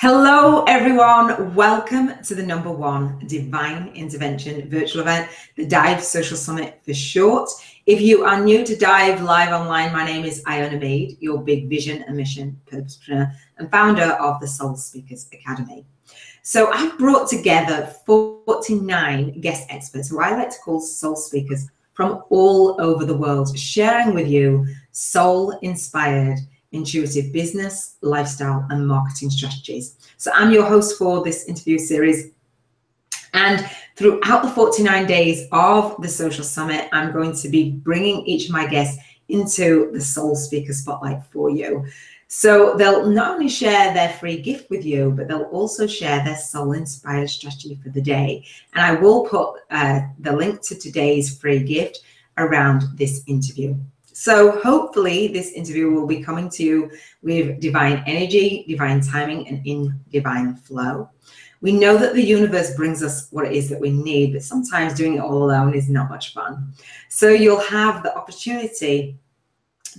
Hello everyone, welcome to the #1 Divine Intervention virtual event, the D.I.V.E Social Summit for short. If you are new to D.I.V.E Live Online, my name is Iona Meade, your big vision and mission purposepreneur and founder of the Soul Speakers Academy. So I've brought together 49 guest experts who I like to call soul speakers from all over the world, sharing with you soul-inspired intuitive business, lifestyle, and marketing strategies. So I'm your host for this interview series. And throughout the 49 days of the Social Summit, I'm going to be bringing each of my guests into the Soul Speaker Spotlight for you. So they'll not only share their free gift with you, but they'll also share their soul-inspired strategy for the day. And I will put the link to today's free gift around this interview. So hopefully this interview will be coming to you with divine energy, divine timing, and in divine flow. We know that the universe brings us what it is that we need, but sometimes doing it all alone is not much fun. So you'll have the opportunity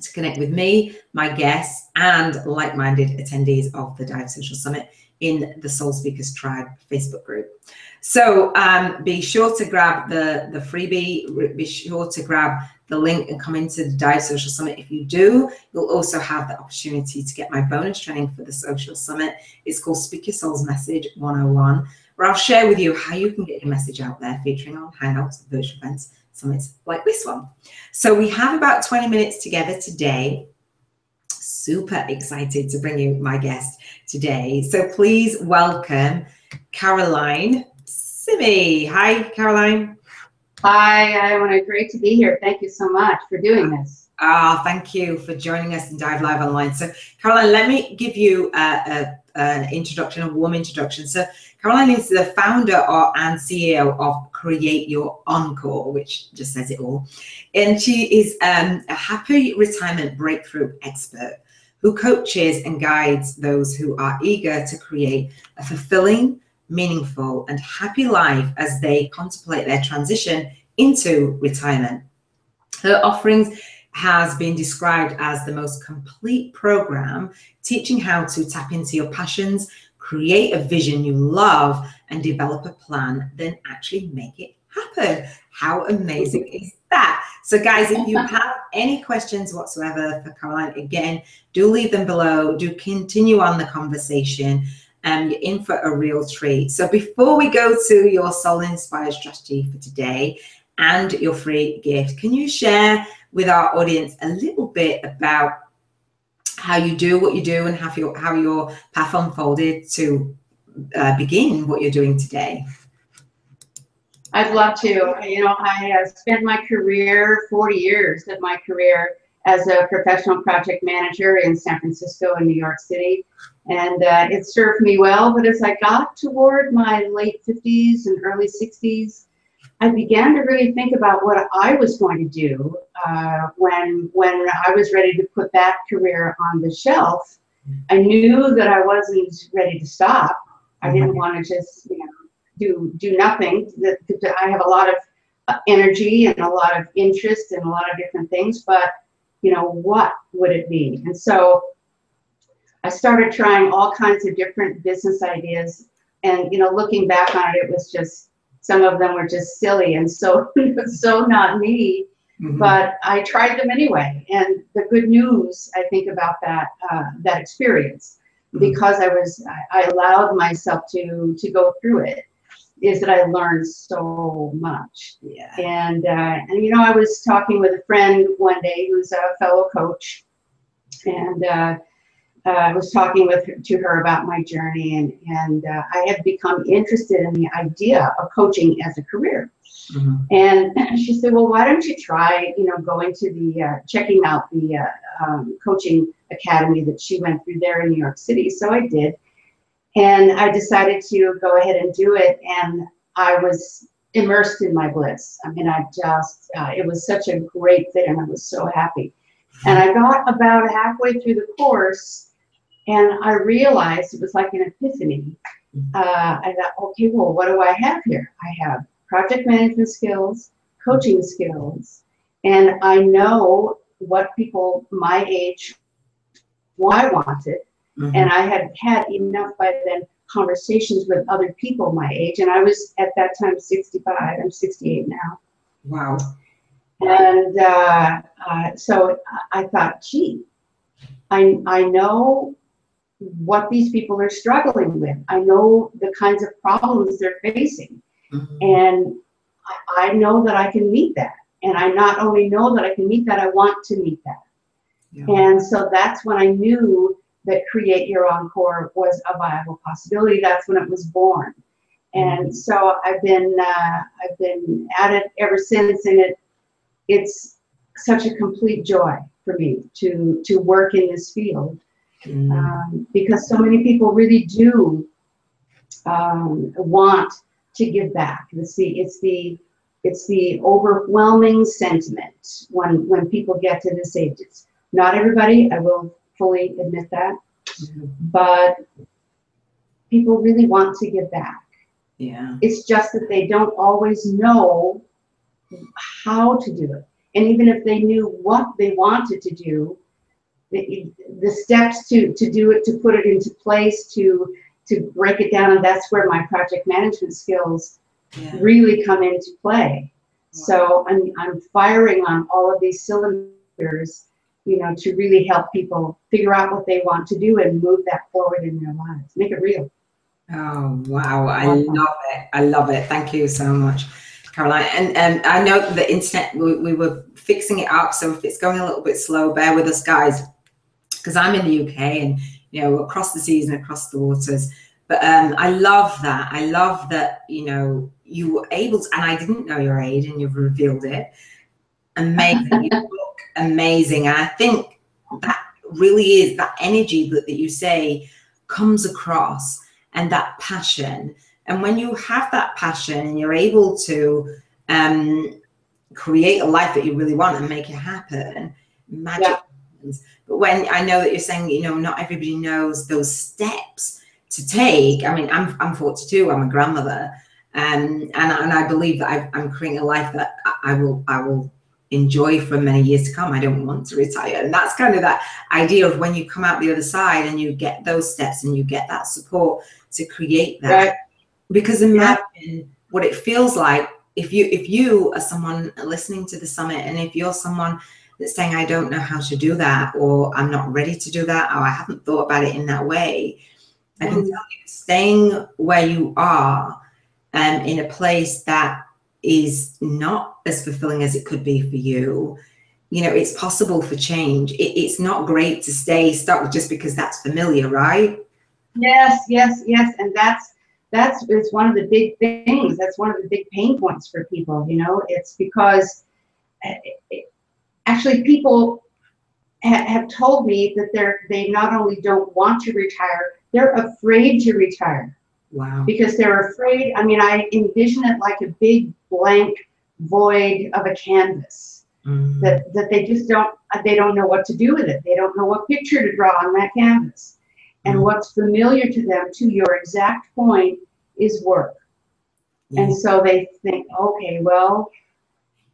to connect with me, my guests, and like-minded attendees of the D.I.V.E Social Summit in the Soul Speakers Tribe Facebook group. So be sure to grab the freebie, be sure to grab the link and come into the D.I.V.E Social Summit. If you do, you'll also have the opportunity to get my bonus training for the Social Summit. It's called Speak Your Soul's Message 101, where I'll share with you how you can get your message out there, featuring on Hangouts, virtual events, summits like this one. So we have about 20 minutes together today. Super excited to bring you my guest today. So please welcome Carolyne Simi. Hi, Carolyne. Hi, Iona. Great to be here. Thank you so much for doing this. Thank you for joining us in D.I.V.E Live Online. So, Carolyne, let me give you an introduction, a warm introduction. So, Carolyne is the founder and CEO of Create Your Encore, which just says it all. And she is a happy retirement breakthrough expert who coaches and guides those who are eager to create a fulfilling, meaningful, and happy life as they contemplate their transition into retirement. Her offerings has been described as the most complete program, teaching how to tap into your passions, create a vision you love, and develop a plan, then actually make it happen. How amazing is that? So guys, if you have any questions whatsoever for Carolyne, again, do leave them below. Do continue on the conversation. You're in for a real treat. So before we go to your soul-inspired strategy for today and your free gift, can you share with our audience a little bit about how you do what you do and how your path unfolded to begin what you're doing today? I'd love to. You know, I spent my career, 40 years of my career, as a professional project manager in San Francisco and New York City. And it served me well, but as I got toward my late 50s and early 60s, I began to really think about what I was going to do when I was ready to put that career on the shelf. I knew that I wasn't ready to stop. I didn't want to just, you know, do nothing. I have a lot of energy and a lot of interest in a lot of different things, but you know, what would it be? And so I started trying all kinds of different business ideas, and you know, looking back on it, it was just, some of them were just silly and so not me. But I tried them anyway. And the good news, I think, about that that experience, because I allowed myself to go through it, is that I learned so much. Yeah. And you know, I was talking with a friend one day who's a fellow coach, and I was talking to her about my journey, and I had become interested in the idea of coaching as a career. And she said, well, why don't you try, you know, going to the, checking out the coaching academy that she went through there in New York City. So I did. And I decided to go ahead and do it. And I was immersed in my bliss. I mean, it was such a great fit, and I was so happy. And I got about halfway through the course, and I realized, it was like an epiphany. I thought, okay, well, what do I have here? I have project management skills, coaching skills, and I know what people my age wanted. And I had had enough by then conversations with other people my age. And I was at that time 65. I'm 68 now. Wow. And so I thought, gee, I know what these people are struggling with. I know the kinds of problems they're facing. And I know that I can meet that. And I not only know that I can meet that, I want to meet that. Yeah. And so that's when I knew that Create Your Encore was a viable possibility. That's when it was born. And so I've been at it ever since, and it's such a complete joy for me to work in this field, because so many people really do want to give back. It's the overwhelming sentiment when people get to this age. It's not everybody, I will fully admit that, but people really want to give back. Yeah. It's just that they don't always know how to do it. And even if they knew what they wanted to do, the steps to do it, to put it into place, to break it down, and that's where my project management skills really come into play. Wow. So I'm firing on all of these cylinders, you know, to really help people figure out what they want to do and move that forward in their lives, make it real. Oh, wow. I love it. I love it. Thank you so much, Carolyne. And I know the internet, we were fixing it up. So if it's going a little bit slow, bear with us, guys, because I'm in the UK and, you know, across the seas and across the waters. But I love that. I love that, you know, you were able to, and I didn't know your age and you've revealed it. Amazing. You look amazing. And I think that really is that energy that you say comes across, and that passion. And when you have that passion and you're able to create a life that you really want and make it happen, magic happens. But when I know that you're saying, you know, not everybody knows those steps to take. I mean, I'm 42, I'm a grandmother, and I believe that I'm creating a life that I will enjoy for many years to come. I don't want to retire. And that's kind of that idea of when you come out the other side and you get those steps and you get that support to create that. Right. Because imagine what it feels like if you are someone listening to the summit, and if you're someone that's saying, I don't know how to do that, or I'm not ready to do that, or I haven't thought about it in that way. I can tell you, staying where you are in a place that is not as fulfilling as it could be for you, you know, it's possible for change. It's not great to stay stuck just because that's familiar, right? Yes. And it's one of the big things. That's one of the big pain points for people, you know. It's because actually people have told me that they not only don't want to retire, they're afraid to retire. Wow. Because they're afraid. I mean, I envision it like a big blank void of a canvas that they just don't know what to do with it. They don't know what picture to draw on that canvas. And what's familiar to them, to your exact point, is work. And so they think, okay, well,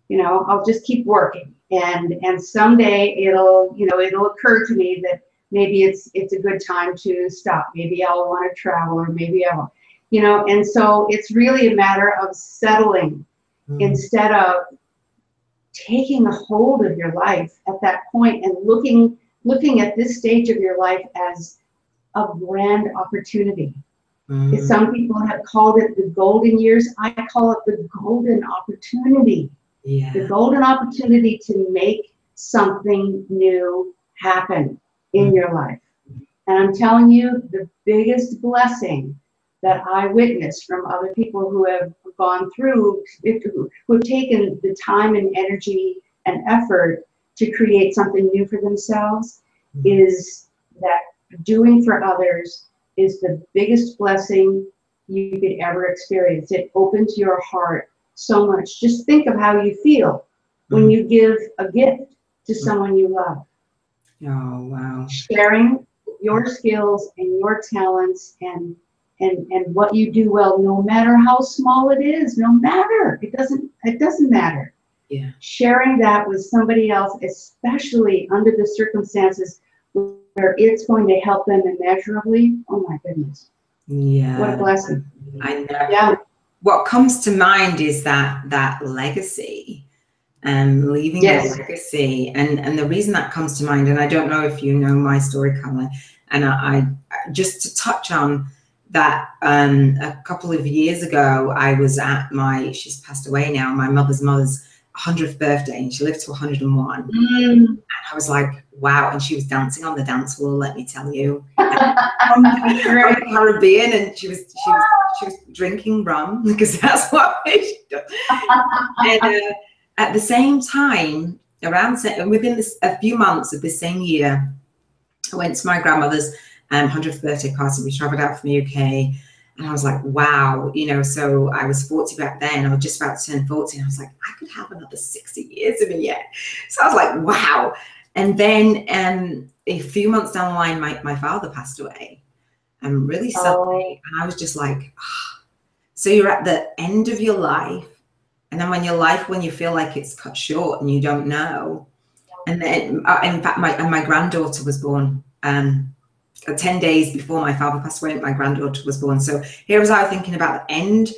you know, I'll just keep working. And someday it'll occur to me that maybe it's a good time to stop. Maybe I'll want to travel, or maybe I won't, you know. And so it's really a matter of settling instead of taking a hold of your life at that point and looking at this stage of your life as a grand opportunity. Some people have called it the golden years. I call it the golden opportunity. Yeah. The golden opportunity to make something new happen in your life. And I'm telling you, the biggest blessing that I witnessed from other people who have gone through, who have taken the time and energy and effort to create something new for themselves, is that doing for others is the biggest blessing you could ever experience. It opens your heart so much. Just think of how you feel when you give a gift to someone you love. Oh, wow. Sharing your skills and your talents and what you do well, no matter how small it is, no matter, it doesn't matter. Yeah. Sharing that with somebody else, especially under the circumstances where it's going to help them immeasurably, oh my goodness. Yeah. What a blessing. I know. Yeah. What comes to mind is that legacy, leaving a legacy. And the reason that comes to mind, and I don't know if you know my story, Carolyne, and I just to touch on that, a couple of years ago, I was at she's passed away now, my mother's 100th birthday, and she lived to 101. And I was like, wow. And she was dancing on the dance floor, let me tell you, from the Caribbean, and she was drinking rum, because that's what she does. And at the same time, within a few months of this same year, I went to my grandmother's 100th birthday party. We traveled out from the UK, and I was like, wow, so I was 40 back then. I was just about to turn 40, and I was like, I could have another 60 years in me yet. So I was like, wow. And then a few months down the line, my father passed away, and really suddenly, and I was just like, so you're at the end of your life, and then when you feel like it's cut short and you don't know. And then, in fact, my granddaughter was born 10 days before my father passed away. My granddaughter was born. So here was I thinking about the end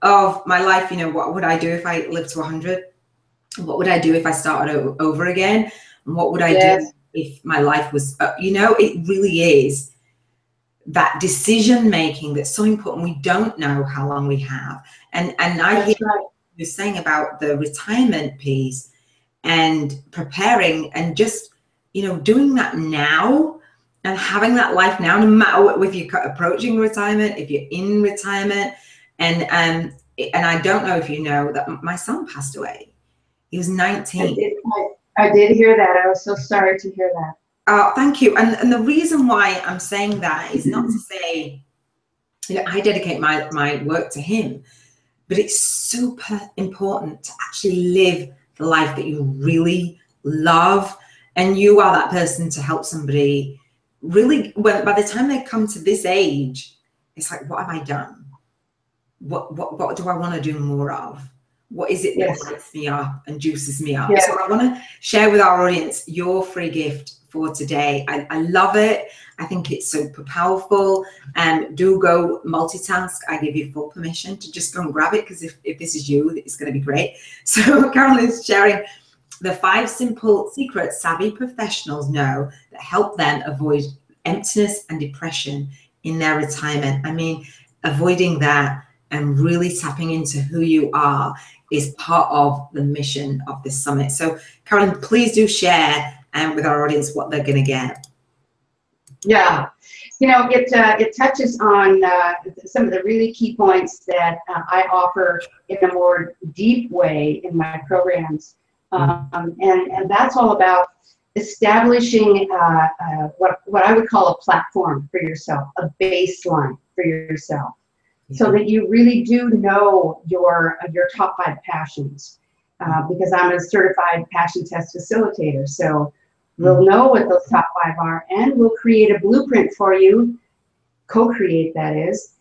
of my life. What would I do if I lived to 100? What would I do if I started over again? And what would I do if my life was, it really is that decision making that's so important. We don't know how long we have. And I hear you saying about the retirement piece and preparing, and just, doing that now and having that life now, no matter what, if you're approaching retirement, if you're in retirement. And I don't know if you know that my son passed away. He was 19. I did hear that. I was so sorry to hear that. Oh, thank you. And the reason why I'm saying that is not to say, I dedicate my work to him, but it's super important to actually live the life that you really love. And you are that person to help somebody really, by the time they come to this age, it's like, what have I done? What do I want to do more of? What is it that lights me up and juices me up? So I want to share with our audience your free gift for today. I love it. I think it's super powerful. Do go multitask. I give you full permission to just go and grab it, because if this is you, it's going to be great. So Carolyne's sharing the 5 simple secrets savvy professionals know that help them avoid emptiness and depression in their retirement. I mean, avoiding that and really tapping into who you are is part of the mission of this summit. So Carolyne, please do share with our audience what they're going to get. Yeah, it touches on some of the really key points that I offer in a more deep way in my programs. And that's all about establishing what I would call a platform for yourself, a baseline for yourself, so that you really do know your top 5 passions. Because I'm a certified passion test facilitator, so we'll know what those top 5 are, and we'll create a blueprint for you, co-create that is,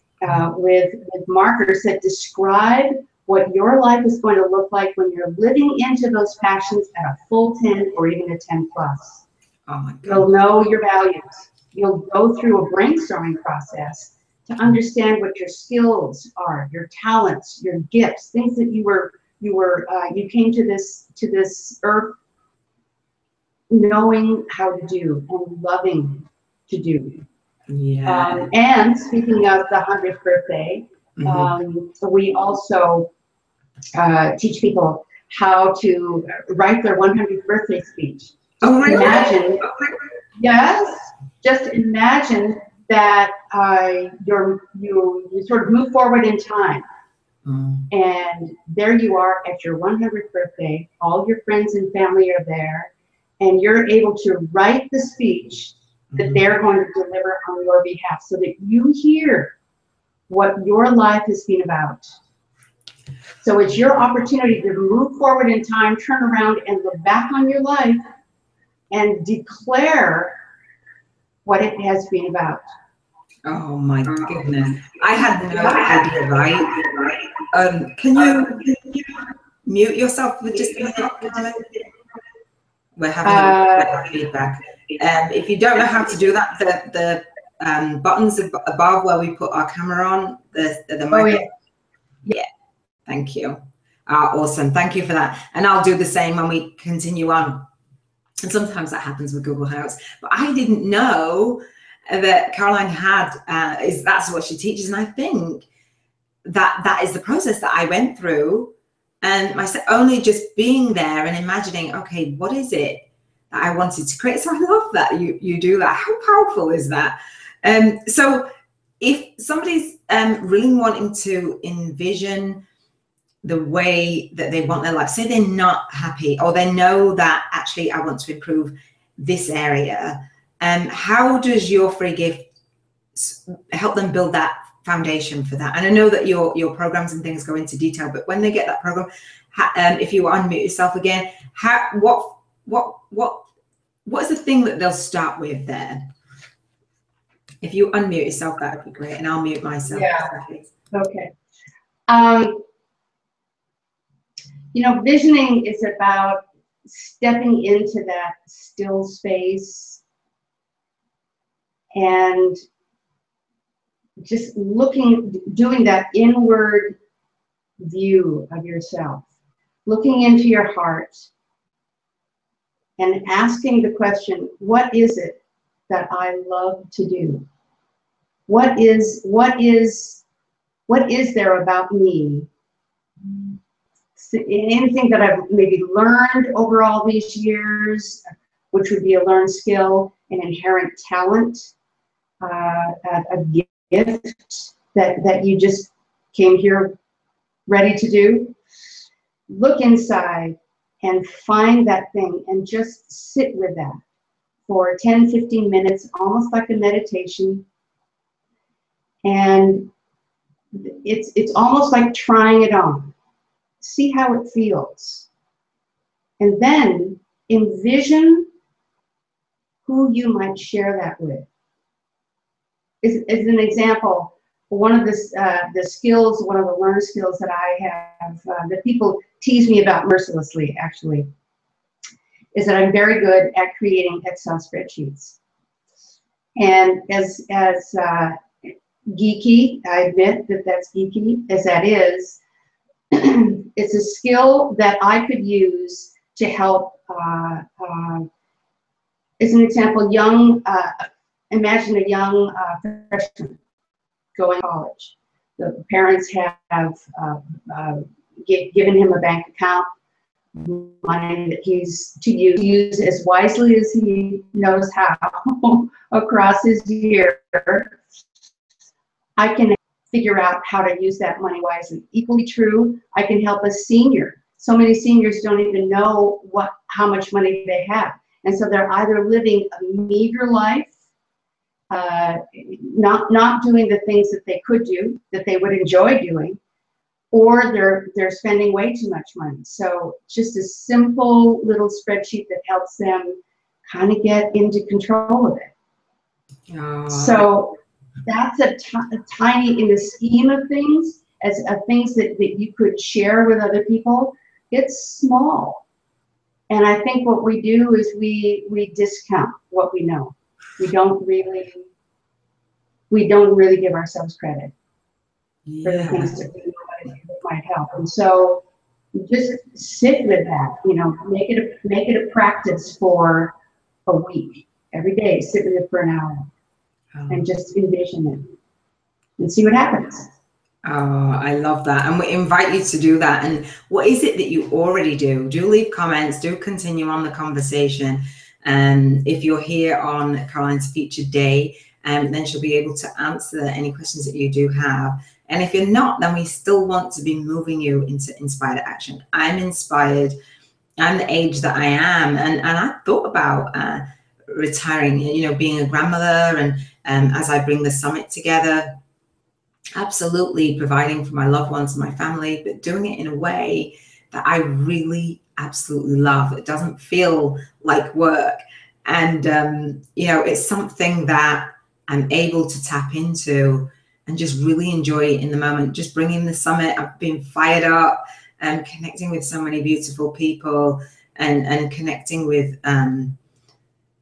with markers that describe what your life is going to look like when you're living into those passions at a full 10 or even a 10 plus. Oh my God. You'll know your values. You'll go through a brainstorming process to understand what your skills are, your talents, your gifts, things that you came to this earth knowing how to do and loving to do. Yeah. And speaking of the 100th birthday, we also teach people how to write their 100th birthday speech. Oh, really? Imagine, yes, just imagine that you sort of move forward in time. And there you are at your 100th birthday, all your friends and family are there, and you're able to write the speech that they're going to deliver on your behalf, so that you hear what your life has been about. So it's your opportunity to move forward in time, turn around and look back on your life and declare what it has been about. Oh my goodness. I had no idea, right? Can you mute yourself for just a minute, Carolyne? We're having feedback. If you don't know how to do that, the buttons above where we put our camera on, the microphone. Yeah, thank you. Awesome, thank you for that. And I'll do the same when we continue on. And sometimes that happens with Google Hangouts, but I didn't know that Carolyne had, that's what she teaches. And I think that is the process that I went through. And only just being there and imagining, okay, what is it that I wanted to create? So I love that you do that. How powerful is that? So if somebody's really wanting to envision the way that they want their life, say they're not happy, or they know that actually I want to improve this area, how does your free gift help them build that foundation for that? And I know that your programs and things go into detail, but when they get that program, if you unmute yourself again, what is the thing that they'll start with there? If you unmute yourself, that would be great, and I'll mute myself. Yeah. Okay. You know, visioning is about stepping into that still space and just doing that inward view of yourself, looking into your heart and asking the question, what is it that I love to do? What is there about me? Anything that I've maybe learned over all these years, which would be a learned skill, an inherent talent, a gift that you just came here ready to do. Look inside and find that thing and just sit with that for 10, 15 minutes, almost like a meditation. And it's almost like trying it on. See how it feels. And then envision who you might share that with. As an example, one of the skills, one of the learned skills that I have, that people tease me about mercilessly, actually, is that I'm very good at creating Excel spreadsheets. And as geeky, I admit that that's geeky, as that is, it's a skill that I could use to help, as an example, imagine a young freshman going to college. The parents have given him a bank account, money that he's to use as wisely as he knows how across his year. I can figure out how to use that money wisely. Equally true, I can help a senior. So many seniors don't even know how much money they have. And so they're either living a meager life, not doing the things that they could do, that they would enjoy doing, or they're spending way too much money. So just a simple little spreadsheet that helps them kind of get into control of it. So that's a tiny, in the scheme of things, as things that you could share with other people, it's small. And I think what we do is we discount what we know. We don't really give ourselves credit for the things that we know that might help. And so just sit with that, you know, make it a practice for a week. Every day, sit with it for an hour and just envision it and see what happens. Oh, I love that. And we invite you to do that. And what is it that you already do? Do leave comments, do continue on the conversation. If you're here on Carolyne's featured day, then she'll be able to answer any questions that you do have. And if you're not, then we still want to be moving you into inspired action. I'm inspired. I'm the age that I am. And I thought about retiring, you know, being a grandmother. And as I bring the summit together, absolutely providing for my loved ones and my family, but doing it in a way that I really absolutely love. It doesn't feel like work. And, you know, it's something that I'm able to tap into and just really enjoy in the moment. Just bringing the summit, I've been fired up and connecting with so many beautiful people and connecting with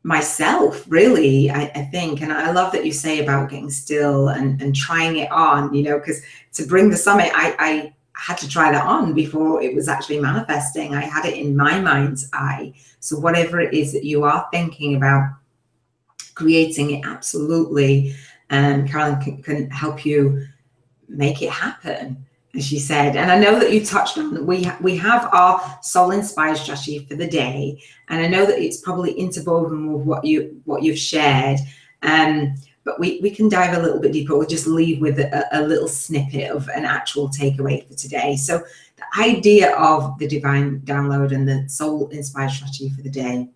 myself, really, I think. And I love that you say about getting still and trying it on, you know, because to bring the summit, I had to try that on before it was actually manifesting. I had it in my mind's eye. So whatever it is that you are thinking about creating, it absolutely, Carolyne can help you make it happen, as she said. And I know that you touched on, we have our soul inspired strategy for the day, and I know that it's probably interwoven with what you've shared, but we can dive a little bit deeper. We'll just leave with a little snippet of an actual takeaway for today. So the idea of the divine download and the soul inspired strategy for the day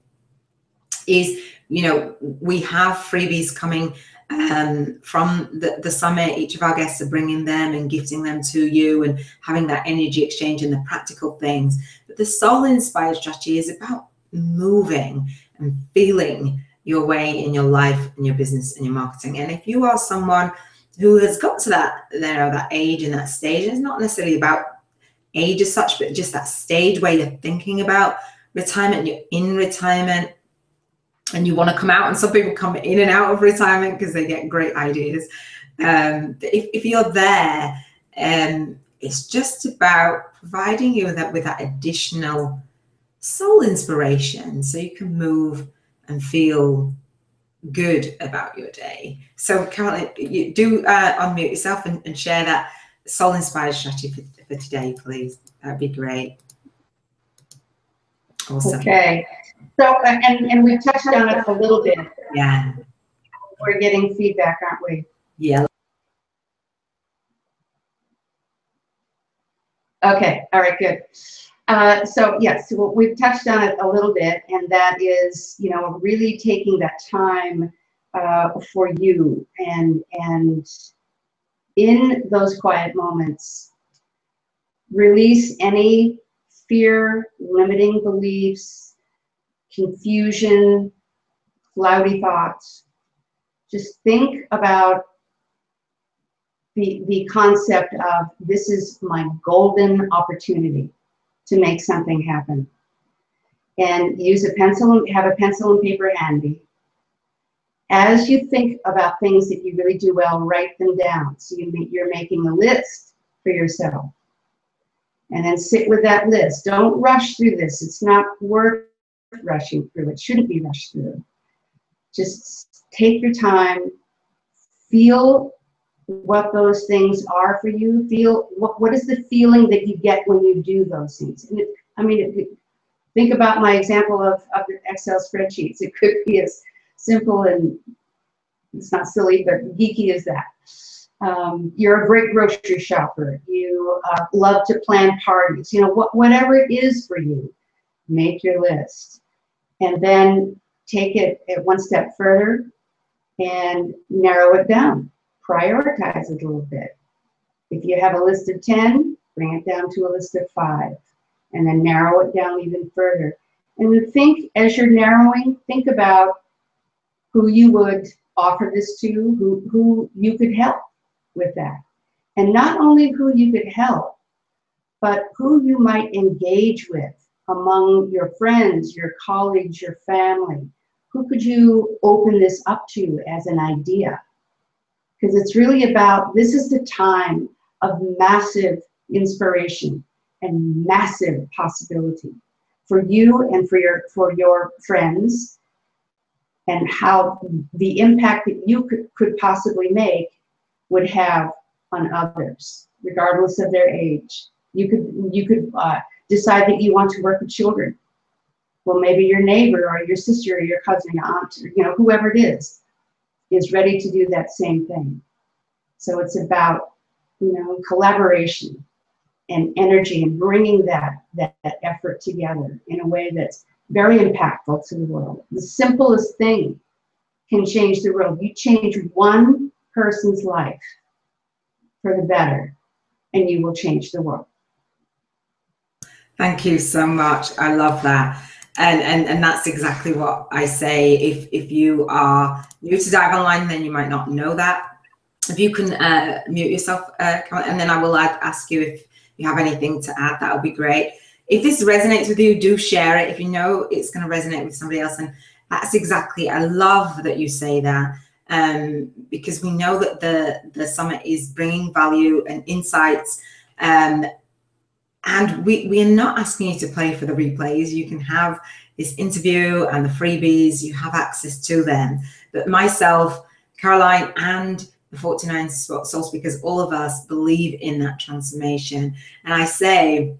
is, you know, we have freebies coming from the summit. Each of our guests are bringing them and gifting them to you and having that energy exchange and the practical things. But the soul inspired strategy is about moving and feeling your way in your life and your business and your marketing. And if you are someone who has got to that, you know, that age and that stage, it's not necessarily about age as such, but just that stage where you're thinking about retirement, you're in retirement, and you want to come out, and some people come in and out of retirement because they get great ideas. If you're there, it's just about providing you with that additional soul inspiration so you can move and feel good about your day. So Carolyne, you do unmute yourself and share that soul inspired strategy for today, please. That'd be great. Awesome. Okay. So, and we've touched on it a little bit. Yeah. We're getting feedback, aren't we? Yeah. Okay. All right, good. So yes, so we've touched on it a little bit, and that is, you know, really taking that time for you, and in those quiet moments, release any fear, limiting beliefs, confusion, cloudy thoughts. Just think about the concept of, this is my golden opportunity to make something happen. And use a pencil, have a pencil and paper handy. As you think about things that you really do well, write them down. So you're making a list for yourself. And then sit with that list. Don't rush through this. It's not worth rushing through. It shouldn't be rushed through. Just take your time. Feel what those things are for you. Feel what is the feeling that you get when you do those things. And think about my example of the Excel spreadsheets. It could be as simple, and it's not silly, but geeky as that. You're a great grocery shopper. You love to plan parties. You know, whatever it is for you, make your list. And then take it one step further and narrow it down. Prioritize it a little bit. If you have a list of 10, bring it down to a list of 5. And then narrow it down even further. And then think, as you're narrowing, think about who you would offer this to, who you could help with that. And not only who you could help, but who you might engage with among your friends, your colleagues, your family. Who could you open this up to as an idea? Because it's really about, this is the time of massive inspiration and massive possibility for you and for your friends, and how the impact that you could possibly make would have on others, regardless of their age. You could decide that you want to work with children. Well, maybe your neighbor or your sister or your cousin, your aunt, or, you know, whoever it is ready to do that same thing. So it's about, you know, collaboration and energy, and bringing that effort together in a way that's very impactful to the world. The simplest thing can change the world. You change one person's life for the better, and you will change the world. Thank you so much. I love that. And that's exactly what I say. If you are new to D.I.V.E Online, then you might not know that. If you can mute yourself, and then I will ask you if you have anything to add, that would be great. If this resonates with you, do share it. If you know it's going to resonate with somebody else, That's exactly, I love that you say that, because we know that the summit is bringing value and insights, and we are not asking you to pay for the replays. You can have this interview and the freebies, you have access to them. But myself, Carolyne, and the 49 Soul Speakers, all of us believe in that transformation. And I say,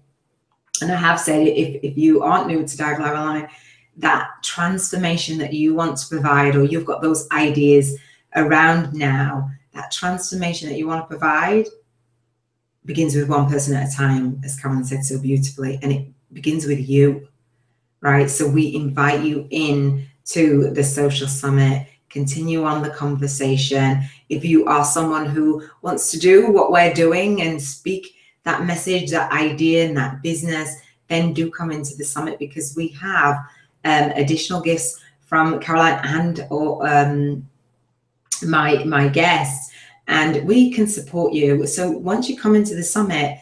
and I have said, if you aren't new to D.I.V.E Live Online, that transformation that you want to provide, or you've got those ideas around now, that transformation that you want to provide begins with one person at a time, as Carolyne said so beautifully, and it begins with you, right? So we invite you in to the social summit. Continue on the conversation. If you are someone who wants to do what we're doing and speak that message, that idea, and that business, then do come into the summit, because we have additional gifts from Carolyne and or my guests, and we can support you. So once you come into the summit,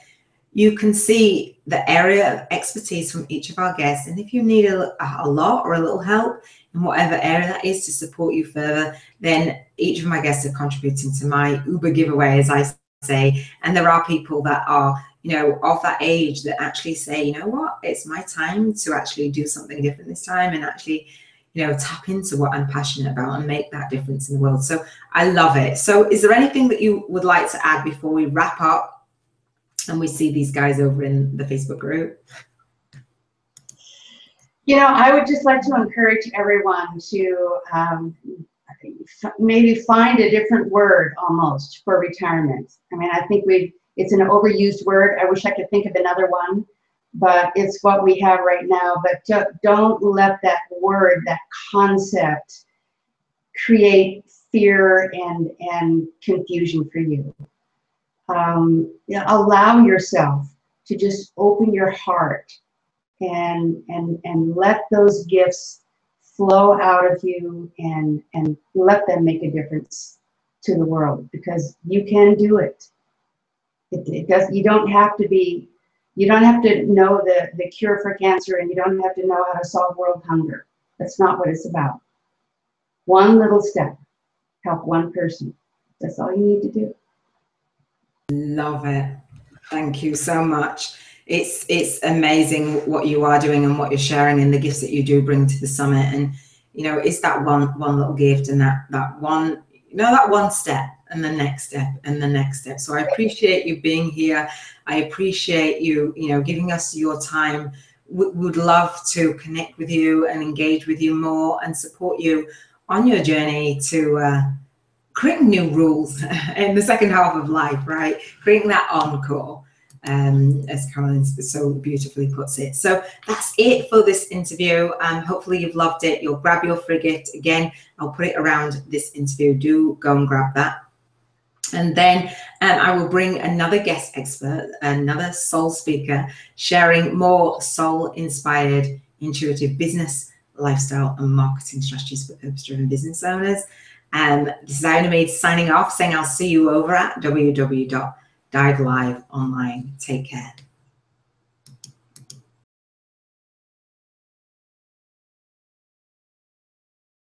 you can see the area of expertise from each of our guests, and if you need a lot or a little help in whatever area that is to support you further, then each of my guests are contributing to my Uber giveaway, as I say. And there are people that are, you know, of that age that actually say, you know what, it's my time to actually do something different this time, and actually, you know, tap into what I'm passionate about and make that difference in the world. So I love it. So is there anything that you would like to add before we wrap up and we see these guys over in the Facebook group? You know, I would just like to encourage everyone to maybe find a different word almost for retirement. I mean, I think it's an overused word. I wish I could think of another one, but it's what we have right now. But don't let that word, that concept, create fear and confusion for you. Allow yourself to just open your heart and let those gifts flow out of you, and let them make a difference to the world, because you can do it. It does. You don't have to know the cure for cancer, and you don't have to know how to solve world hunger. That's not what it's about. One little step, help one person. That's all you need to do. Love it. Thank you so much. It's amazing what you are doing and what you're sharing, and the gifts that you do bring to the summit. And you know, it's that one little gift, and that one, you know, that one step, and the next step, and the next step. So I appreciate you being here. I appreciate you, you know, giving us your time. Would love to connect with you and engage with you more and support you on your journey to creating new rules in the second half of life, right? Creating that encore, as Carolyne so beautifully puts it. So that's it for this interview. Hopefully you've loved it. You'll grab your frigate. Again, I'll put it around this interview. Do go and grab that. And then I will bring another guest expert, another soul speaker, sharing more soul-inspired, intuitive business, lifestyle, and marketing strategies for purpose-driven business owners. This is Iona Meade signing off, saying I'll see you over at www.diveliveonline. Take care.